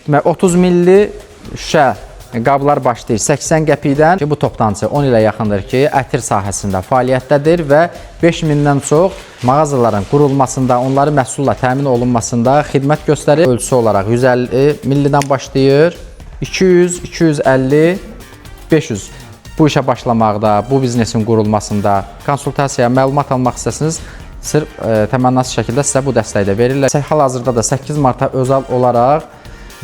30 milli şüşə qablar başlayır 80 qəpikdən. Bu toptancı 10 ilə yaxındır ki, ətir sahəsində fəaliyyətdədir və 5000-dən çox mağazaların qurulmasında, onların məhsulla təmin olunmasında xidmət göstərir. Ölçüsü olaraq 150 millidən başlayır, 200, 250, 500. Bu işə başlamaqda, bu biznesin qurulmasında, konsultasiya, məlumat almaq istəsiniz, sırf təmənnasız şəkildə sizə bu dəstəyi də verirlər. Hal-hazırda da 8 marta özəl olaraq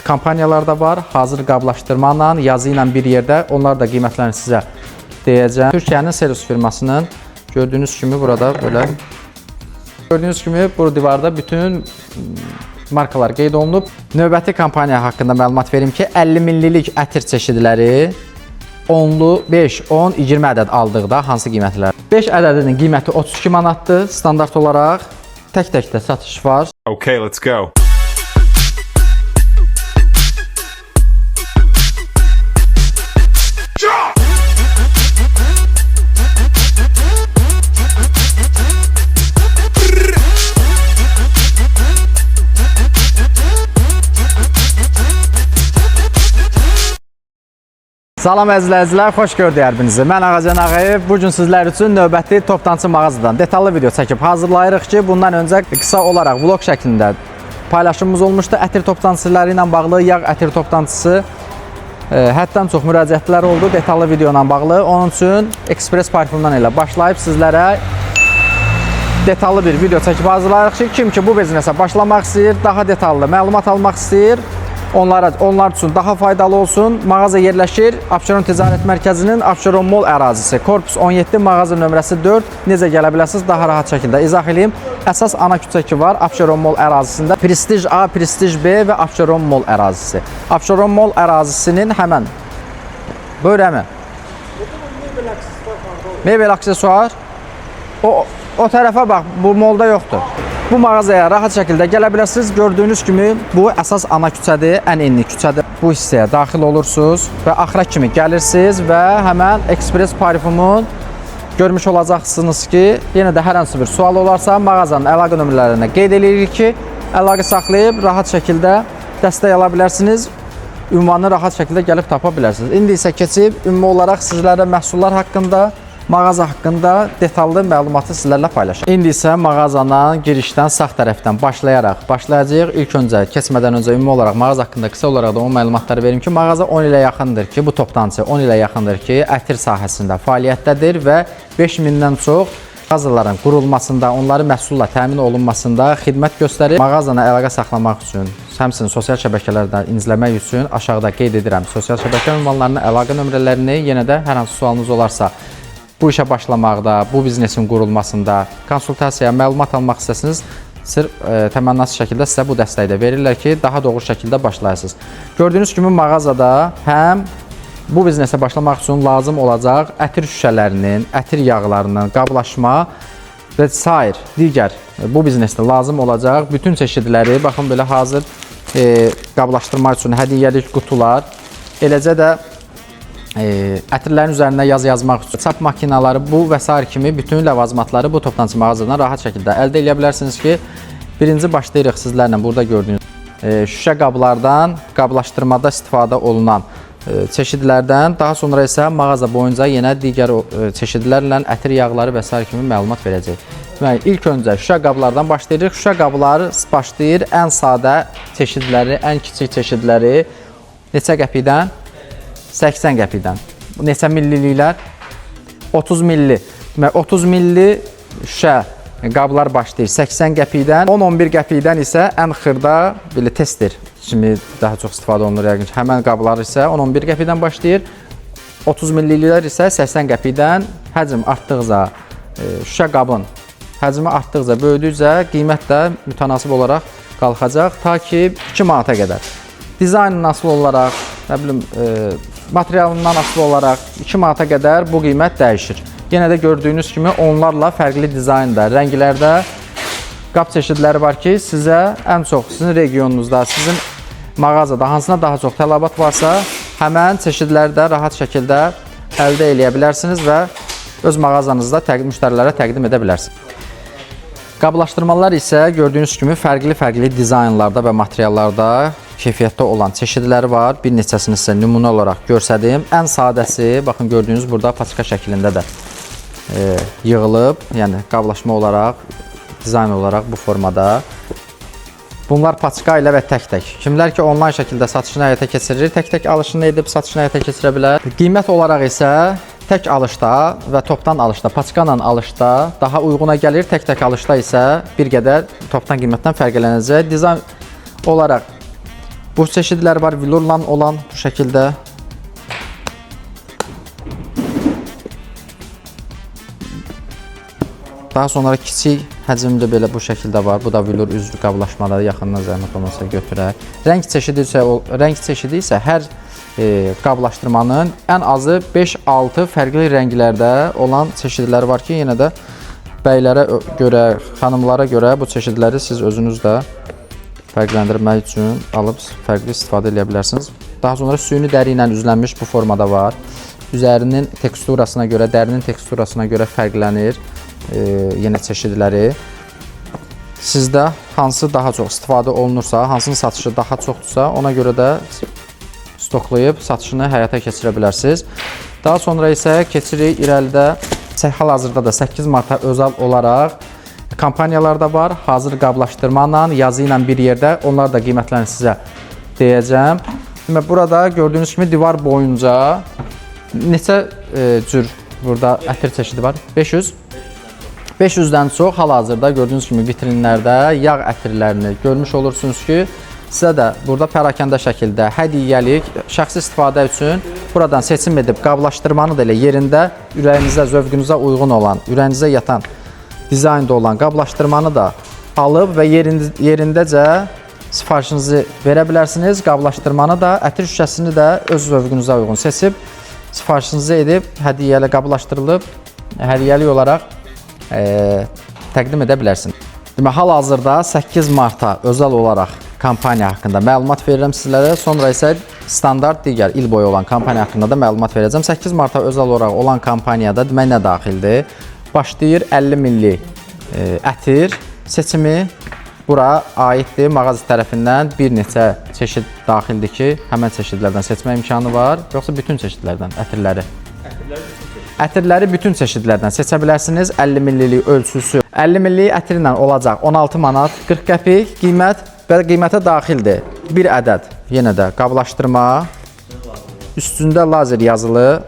kampaniyalar da var, hazır qablaşdırmaqla, yazı ilə bir yerdə, onlar da qiymətlərini sizə deyəcəm. Türkiyənin Serus firmasının gördüyünüz kimi burada böyle, gördüyünüz kimi bu divarda bütün markalar qeyd olunub. Növbəti kampaniya haqqında məlumat verim ki, 50 millilik ətir çeşidləri 10'lu 5, 10, 20 ədəd aldıqda hansı qiymətlər? 5 ədədinin qiyməti 32 manatdır. Standart olaraq tək-tək də satış var. Okay, let's go. Salam əzizləyicilər, xoş gördük hər birinizi. Mən Ağacan Ağayev. Bugün sizlər üçün növbəti toptancı mağazadan detallı video çəkib hazırlayırıq ki, bundan öncə qısa olaraq vlog şəklində paylaşımımız olmuşdu. Ətir toptancıları ilə bağlı, yağ ətir toptancısı həddən çox müraciətlər oldu detallı video ilə bağlı. Onun üçün Express Parfümdən ilə başlayıb sizlərə detallı bir video çəkib hazırlayırıq ki, kim ki bu biznesə başlamaq istəyir, daha detallı məlumat almaq istəyir, onlar üçün daha faydalı olsun. Mağaza yerləşir Abşeron Ticarət Mərkəzinin Abşeron Mall ərazisi, Korpus 17, mağaza nömrəsi 4. Necə gələ bilərsiniz? Daha rahat şəkildə izah edeyim. Əsas ana küçə ki var Abşeron Mall ərazisində. Prestij A, Prestij B və Abşeron Mall ərazisi. Abşeron Mall ərazisinin həmən böyrəmi? Mebel aksesuar. O tərəfə bax, bu molda yoxdur. Bu mağazaya rahat şəkildə gələ bilərsiniz. Gördüyünüz kimi bu əsas ana küçədir, ən enli küçədir. Bu hissəyə daxil olursunuz və axıra kimi gəlirsiniz və həmən Express Parfumun görmüş olacaqsınız ki, yenə də hər hansı bir sual olarsa mağazanın əlaqə nömrələrinə qeyd edirik ki, əlaqə saxlayıb rahat şəkildə dəstək ala bilərsiniz. Ünvanı rahat şəkildə gəlib tapa bilərsiniz. İndi isə keçib ümumi olaraq sizlərə məhsullar haqqında, mağaza haqqında detallı məlumatı sizlərlə paylaşacağım. İndi isə mağazanın girişdən sağ tərəfdən başlayacağıq. İlk öncə, keçmədən öncə ümumi olaraq mağaza haqqında qısa olaraq da o məlumatları verim ki, mağaza 10 ilə yaxındır ki, bu toptancı 10 ilə yaxındır ki, ətir sahəsində fəaliyyətdədir və 5000-dən çox mağazaların qurulmasında, onların məhsulla təmin olunmasında xidmət göstərir. Mağazana əlaqə saxlamaq üçün, həmçinin sosial şəbəkələrdən izləmək üçün aşağıda qeyd edirəm sosial şəbəkə ünvanlarını, əlaqə nömrələrini. Yenə də hər hansı sualınız olarsa, bu işə başlamaqda, bu biznesin qurulmasında, konsultasiya, məlumat almaq istəsiniz, sırf təmənnasız şəkildə sizə bu dəstəyi də verirlər ki, daha doğru şəkildə başlayasınız. Gördüyünüz kimi mağazada həm bu biznesə başlamaq üçün lazım olacaq ətir şüşələrinin, ətir yağlarının, qablaşma və sair digər bu biznesdə lazım olacaq bütün çeşidləri, baxın belə hazır qablaşdırmaq üçün hədiyyəlik qutular, eləcə də ətirlərin üzərində yazı yazmaq üçün çap makinaları, bu və s. kimi bütün ləvazimatları bu toptancı mağazadan rahat şəkildə əldə edə bilərsiniz ki, birinci başlayırıq sizlərlə burada gördüyünüz şüşə qablardan, qablaşdırmada istifadə olunan çeşidlərdən, daha sonra isə mağaza boyunca yenə digər çeşidlərlə ətir yağları və s. kimi məlumat verəcək. Deməli, ilk öncə şüşə qablardan başlayırıq. Şüşə qabları başlayır ən sadə çeşidləri, ən kiçik çeşidləri neçə qəpikdən? 80 qəpikdən. Neçə milliliklər? 30 milli. 30 milli şüşə qablar başlayır 80 qəpikdən. 10-11 qəpikdən isə ən xırda belə tester kimi daha çox istifadə olunur yəqin ki. Həmən qablar isə 10-11 qəpikdən başlayır. 30 milliliklər isə 80 qəpikdən. Həcm artdıqca, şüşə qabın həcmi artdıqca, böyüdükcə qiymət də mütənasib olaraq qalxacaq ta ki 2 manata qədər. Dizaynından asılı olaraq, nə bilim, materialından asılı olaraq 2 manata qədər bu qiymət dəyişir. Yenə də gördüyünüz kimi onlarla fərqli dizaynda, rənglərdə qab çeşidləri var ki, sizə ən çox sizin regionunuzda, sizin mağazada hansına daha çox tələbat varsa, həmən çeşidlərdə rahat şəkildə əldə edə bilərsiniz və öz mağazanızda müştərilərə təqdim edə bilərsiniz. Qablaşdırmalar isə gördüyünüz kimi fərqli dizaynlarda və materiallarda keyfiyyətdə olan çeşidləri var. Bir neçəsini sizə nümunə olaraq göstərdim. Ən sadəsi, baxın gördüyünüz burada paçka şəklində də yığılıb, yəni qablaşma olaraq, dizayn olaraq bu formada. Bunlar paçka ilə və tək-tək. Kimlər ki, onlayn şəkildə satışını həyata keçirir, tək-tək alışını edib satışını həyata keçirə bilər. Qiymət olaraq isə tək alışda və topdan alışda, paçka ilə alışda daha uyguna gəlir, tək-tək alışda isə bir qədər topdan qiymətdən fərqlənəcək. Dizayn olaraq bu çeşidlər var, vilurla olan bu şəkildə. Daha sonra kiçik həcmdə belə bu şəkildə var. Bu da vilur üzvü qablaşmaları yaxından zəhmət olmasa götürək. Rəng çeşidi isə hər qablaşdırmanın ən azı 5-6 fərqli rənglərdə olan çeşidlər var ki, yenə də bəylərə görə, xanımlara görə bu çeşidləri siz özünüz də fərqləndirmək üçün alıb fərqli istifadə edə bilərsiniz. Daha sonra süni dəri ilə üzlənmiş bu formada var. Üzərinin teksturasına görə, dərinin teksturasına görə fərqlənir. Yenə çeşidləri. Sizdə hansı daha çox istifadə olunursa, hansının satışı daha çoxdursa, ona görə də stoklayıb satışını həyata keçirə bilərsiniz. Daha sonra isə keçirik irəlidə. Hal-hazırda da 8 marta özəl olaraq kampaniyalarda var. Hazır qablaşdırmanla, yazı ilə bir yerdə. Onlar da qiymətlərini sizə deyəcəm. Burada gördüyünüz kimi divar boyunca neçə cür burada ətir çeşidi var? 500-dən çox hal-hazırda gördüyünüz kimi vitrinlərdə yağ ətirlərini görmüş olursunuz ki, sizə də burada pərakəndə şəkildə hədiyyəlik, şəxsi istifadə üçün buradan seçim edib qablaşdırmanı da elə yerində ürəyinizə, zövqünüzə uyğun olan, ürəyinizə yatan dizaynda olan qablaşdırmanı da alıb və yerindəcə sifarişinizi verə bilərsiniz. Qablaşdırmanı da, ətir şüşəsini də öz zövqünüzə uyğun seçib sifarişinizi edib hədiyyəli qablaşdırılıb, hədiyyəlik olaraq təqdim edə bilərsiniz. Demək, hal-hazırda 8 marta özəl olaraq kampaniya haqqında məlumat verirəm sizlərə. Sonra isə standart digər il boyu olan kampaniya haqqında da məlumat verəcəm. 8 marta özəl olaraq olan kampaniyada demək nə daxildir? Başlayır 50 millik ətir seçimi. Bura aiddir. Mağaza tərəfindən bir neçə çeşid daxildir ki, həmən çeşidlərdən seçmə imkanı var. Yoxsa bütün çeşidlərdən ətirləri? Ətirləri bütün çeşidlərdən seçə bilərsiniz. 50 millilik ölçüsü 50 millik ətir ilə olacaq 16 manat 40 qəpik qiymət və qiymətə daxildir. Bir ədəd yenə də qablaşdırma, üstündə lazer yazılı,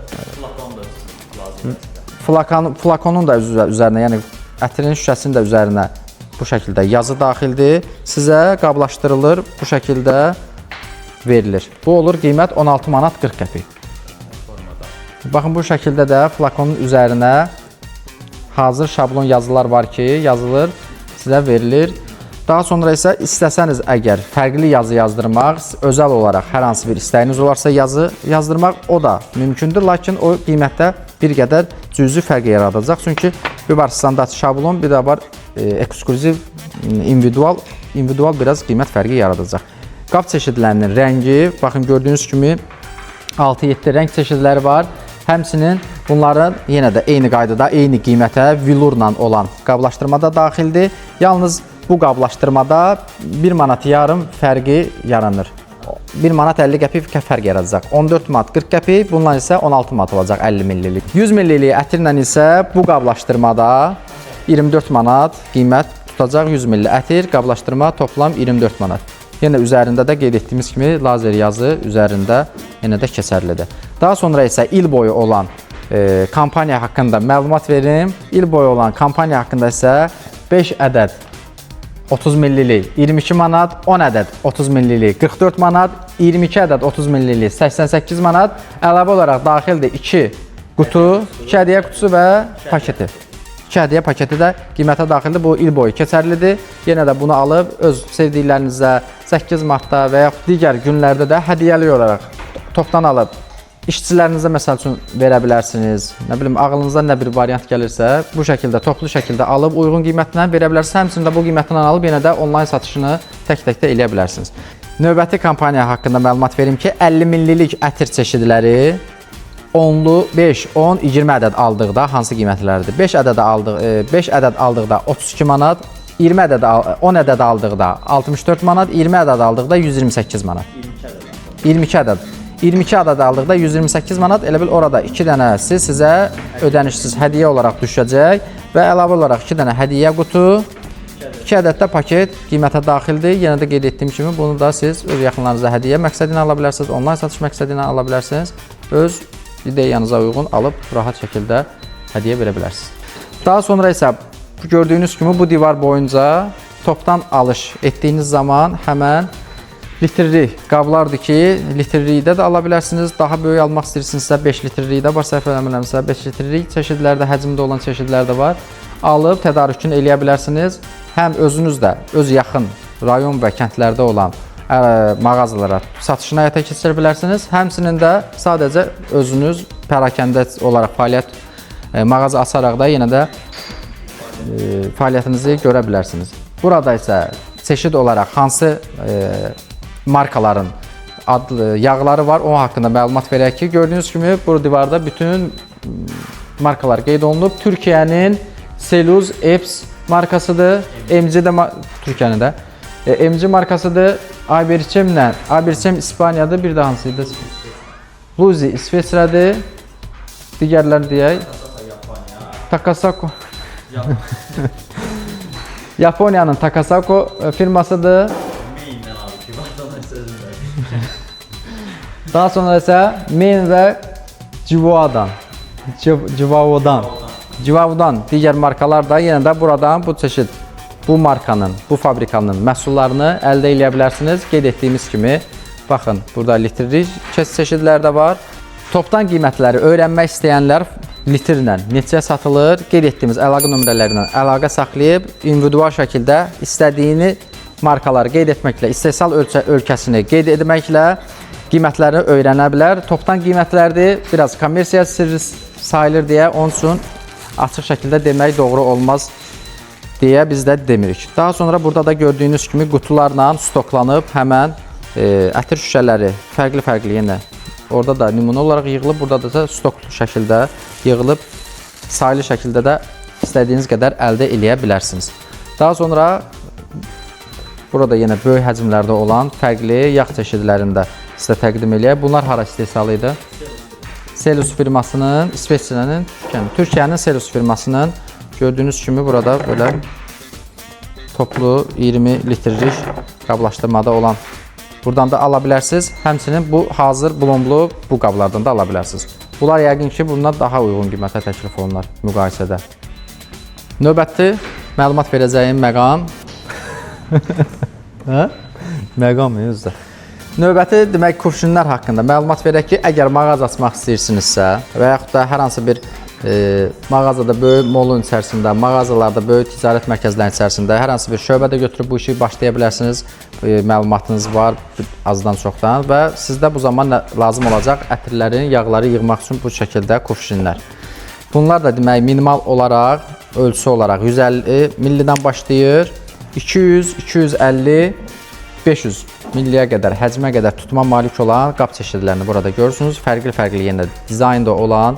flakonun da üzərinə, yəni ətirin şüşəsinin də üzərinə bu şəkildə yazı daxildir. Sizə qablaşdırılır, bu şəkildə verilir. Bu olur qiymət 16 manat 40 qəpik. Baxın, bu şəkildə də flakonun üzərinə hazır şablon yazılar var ki, yazılır, sizə verilir. Daha sonra isə istəsəniz əgər fərqli yazı yazdırmaq, özəl olaraq hər hansı bir istəyiniz olarsa yazı yazdırmaq, o da mümkündür. Lakin o qiymətdə bir qədər cüzi fərq yaradacaq. Çünki bir var standart şablon, bir də var ekskluziv, individual biraz qiymət fərqi yaradacaq. Qab çeşidlərinin rəngi, baxın gördüyünüz kimi 6-7 rəng çeşidləri var. Həmçinin bunların yenə də eyni qaydada, eyni qiymətə vilurla olan qablaşdırmada daxildir. Yalnız bu qablaşdırmada 1 manat yarım fərqi yaranır. 1 manat 50 qəpik fərq yaradacaq. 14 manat 40 qəpik, bundan isə 16 manat olacaq 50 millilik. 100 millilik ətirlə isə bu qablaşdırmada 24 manat qiymət tutacaq. 100 milli ətir, qablaşdırma toplam 24 manat. Yenə üzərində də qeyd etdiyimiz kimi lazer yazı üzərində yenə də keçərlidir. Daha sonra isə il boyu olan kampaniya haqqında məlumat verim. İl boyu olan kampaniya haqqında isə 5 ədəd 30 millilik 22 manat, 10 ədəd 30 millilik 44 manat, 22 ədəd 30 millilik 88 manat. Əlavə olaraq daxildir 2 qutu, 2 hədiyyə qutusu və paketi. 2 hədiyyə paketi də qiymətə daxildir. Bu il boyu keçərlidir. Yenə də bunu alıb öz sevdiklərinizə 8 martda və yaxud digər günlərdə də hədiyyəlik olaraq topdan alıb işçilərinizə məsəl üçün verə bilərsiniz. Nə bilim, ağlınıza nə bir variant gəlirsə, bu şəkildə, toplu şəkildə alıb uyğun qiymətlə verə bilərsiniz. Həmçinin də bu qiymətlə alıb yenə də onlayn satışını tək-təkdə eləyə bilərsiniz. Növbəti kampaniya haqqında məlumat verim ki, 50 millilik ətir çeşidləri 10-lu 5, 10, 20 ədəd aldıqda hansı qiymətlərdir? 5 ədəd aldıqda 32 manat, 20 ədəd 10 ədəd aldıqda 64 manat, 20 ədəd aldıqda 128 manat. 22 ədəd. 22 ədəd aldıqda 128 manat. Elə bil orada 2 dənəsi sizə ödənişsiz hədiyyə olaraq düşəcək və əlavə olaraq 2 dənə hədiyyə qutu, 2 ədəd də paket qiymətə daxildir. Yenə də qeyd etdiyim kimi bunu da siz öz yaxınlarınıza hədiyyə məqsədi ilə ala bilərsiniz, onlayn satış məqsədi ilə ala bilərsiniz. Öz ideyanıza uyğun alıb rahat şəkildə hədiyyə verə bilərsiniz. Daha sonra isə gördüyünüz kimi bu divar boyunca topdan alış etdiyiniz zaman həmən litrli qablardır ki, litrliyi də ala bilərsiniz. Daha böyük almaq istəyirsinizsə 5 litrliyi də var, səhv eləmirəmsə 5 litrlik çeşidlərdə, həcmdə olan çeşidlər də var. Alıb tədarükünü eləyə bilərsiniz. Həm özünüz də öz yaxın rayon və kəndlərdə olan mağazalara satışını həyata keçirə bilərsiniz. Həmçinin də sadəcə özünüz pərakəndə olaraq fəaliyyət mağaza açaraq da yenə də fəaliyyətinizi görə bilərsiniz. Burada isə çeşid olaraq hansı markaların adlı yağları var, o haqqında məlumat verək ki, gördüyünüz kimi bu divarda bütün markalar qeyd olunub. Türkiyənin Seluz Eps markasıdır. MG də Türkiyənin də MG markasıdır. Iberchem İspaniyadır. Bir də hansıydı? Luzi İsveçrədir. Digərləri deyək. Takasako. Yaponiyanın Takasako firmasıdır. Daha sonra isə Main və Civao'dan digər markalar da yenə də buradan bu çeşid, bu markanın, bu fabrikanın məhsullarını əldə edə bilərsiniz. Qeyd etdiyimiz kimi, baxın, burada litrli çeşidlər də var. Topdan qiymətləri öyrənmək istəyənlər litrlə neçəyə satılır, qeyd etdiyimiz əlaqə nömrələrindən əlaqə saxlayıb, individual şəkildə istədiyini markaları qeyd etməklə, istehsal ölkəsini qeyd etməklə qiymətlərini öyrənə bilər. Topdan qiymətlərdir, biraz kommersiya sirri sayılır deyə, onun üçün açıq şəkildə demək doğru olmaz deyə biz də demirik. Daha sonra burada da gördüyünüz kimi qutularla stoklanıb həmən ətir şüşələri fərqli-fərqli yenə orada da nümunə olaraq yığılıb, burada da stoklu şəkildə yığılıb, sayılı şəkildə də istədiyiniz qədər əldə eləyə bilərsiniz. Daha sonra burada yenə böyük həcmlərdə olan fərqli yağ çeşidlərində sizə təqdim eləyək. Bunlar hara istehsalı idi? Selus firmasının, İsveçrənin, Türkiyənin Selus firmasının gördüyünüz kimi burada belə toplu 20 litrlik qablaşdırmada olan buradan da ala bilərsiniz. Həmçinin bu hazır blomblu bu qablardan da ala bilərsiniz. Bunlar yəqin ki, bundan daha uyğun qiymətə təklif olunlar müqayisədə. Növbəti məlumat verəcəyim məqam. Məqam özdə. Növbəti demək kurşunlar haqqında məlumat verək ki, əgər mağaza açmaq istəyirsinizsə və yaxud da hər hansı bir mağazada, böyük molun içərisində, mağazalarda, böyük ticarət mərkəzlərinin içərisində hər hansı bir şöbədə götürüb bu işi başlaya bilərsiniz. Məlumatınız var azdan çoxdan və sizdə bu zaman lazım olacaq ətirlərin, yağları yığmaq üçün bu şəkildə kurşunlar. Bunlar da demək minimal olaraq, ölçü olaraq 150 millidən başlayır, 200, 250, 500 milliyə qədər, həcmə qədər tutma malik olan qab çeşidlərini burada görürsünüz. Fərqli-fərqli yenə dizaynda olan,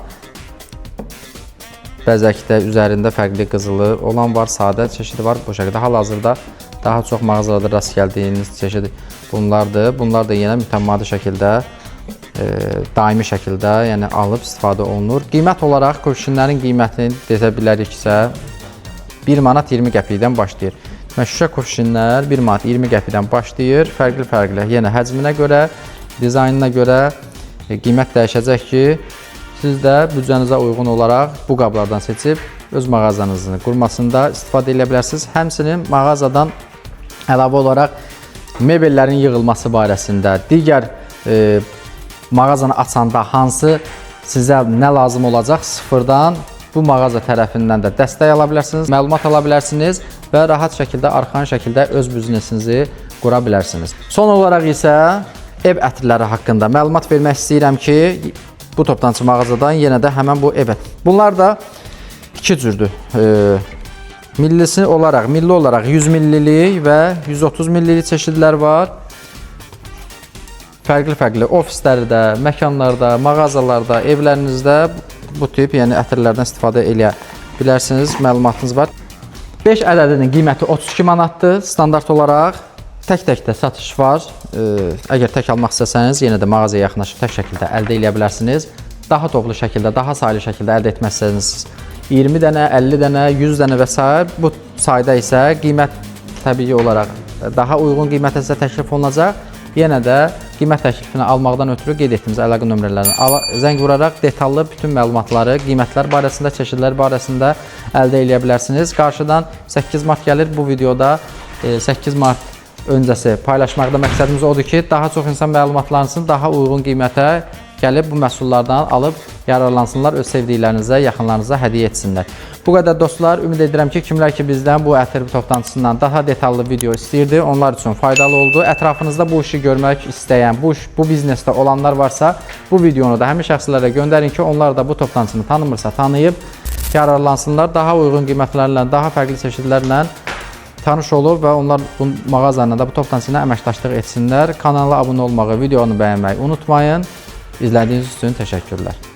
bəzəkdə üzərində fərqli qızılı olan var, sadə çeşidi var. Bu şəkildə hal-hazırda daha çox mağazalarda rast gəldiyiniz çeşid bunlardır. Bunlar da yenə mütəmadi şəkildə, daimi şəkildə yəni alıb istifadə olunur. Qiymət olaraq kurşunların qiymətini deyə biləriksə 1 manat 20 qəpikdən başlayır. Şüşə kurşunlar 1 manat 20 qəpikdən başlayır. Fərqli-fərqli yenə həcminə görə, dizaynına görə qiymət dəyişəcək ki, siz də büdcənizə uyğun olaraq bu qablardan seçib öz mağazanızın qurmasında istifadə edə bilərsiniz. Həmçinin mağazadan əlavə olaraq mebellərin yığılması barəsində, digər mağazanı açanda hansı sizə nə lazım olacaq sıfırdan bu mağaza tərəfindən də dəstək ala bilərsiniz, məlumat ala bilərsiniz və rahat şəkildə, arxan şəkildə öz biznesinizi qura bilərsiniz. Son olaraq isə ev ətirləri haqqında məlumat vermək istəyirəm ki, bu toptancı mağazadan yenə də həmən bu ev ətir. Bunlar da iki cürdür. Milli olaraq 100 millilik və 130 millilik çeşidlər var. Fərqli-fərqli ofislərdə, məkanlarda, mağazalarda, evlərinizdə bu tip yəni ətirlərdən istifadə edə bilərsiniz, məlumatınız var. 5 ədədinin qiyməti 32 manatdır standart olaraq. Tək-tək də satış var. Əgər tək almaq istəsəniz, yenə də mağazaya yaxınlaşıb tək şəkildə əldə edə bilərsiniz. Daha toplu şəkildə, daha saylı şəkildə əldə etmək istəsəniz 20 dənə, 50 dənə, 100 dənə və s. Bu sayda isə qiymət təbii olaraq daha uyğun qiymətə sizə təklif olunacaq. Yenə də qiymət təklifini almaqdan ötürü qeyd etdiyimiz əlaqə nömrələrini zəng vuraraq detallı bütün məlumatları, qiymətlər barəsində, çeşidlər barəsində əldə edə bilərsiniz. Qarşıdan 8 mart gəlir. Bu videoda 8 mart öncəsi paylaşmaqda məqsədimiz odur ki, daha çox insan məlumatlarını daha uyğun qiymətə gəlib bu məhsullardan alıb yararlansınlar, öz sevdiklərinizə, yaxınlarınıza hədiyyə etsinlər. Bu qədər dostlar, ümid edirəm ki, kimlər ki bizdən bu ətirbi toplantısından daha detallı video istəyirdi, onlar üçün faydalı oldu. Ətrafınızda bu işi görmək istəyən, bu biznesdə olanlar varsa, bu videonu da həmin şəxslərə göndərin ki, onlar da bu toplantısını tanımırsa tanıyıb yararlansınlar, daha uyğun qiymətlərlə, daha fərqli çeşidlərlə tanış olur və onlar bu mağazanla da bu toplantısı ilə əməkdaşlıq etsinlər. Kanala abunə olmağı, videonu bəyənməyi unutmayın. İzlədiyiniz üçün təşəkkürlər.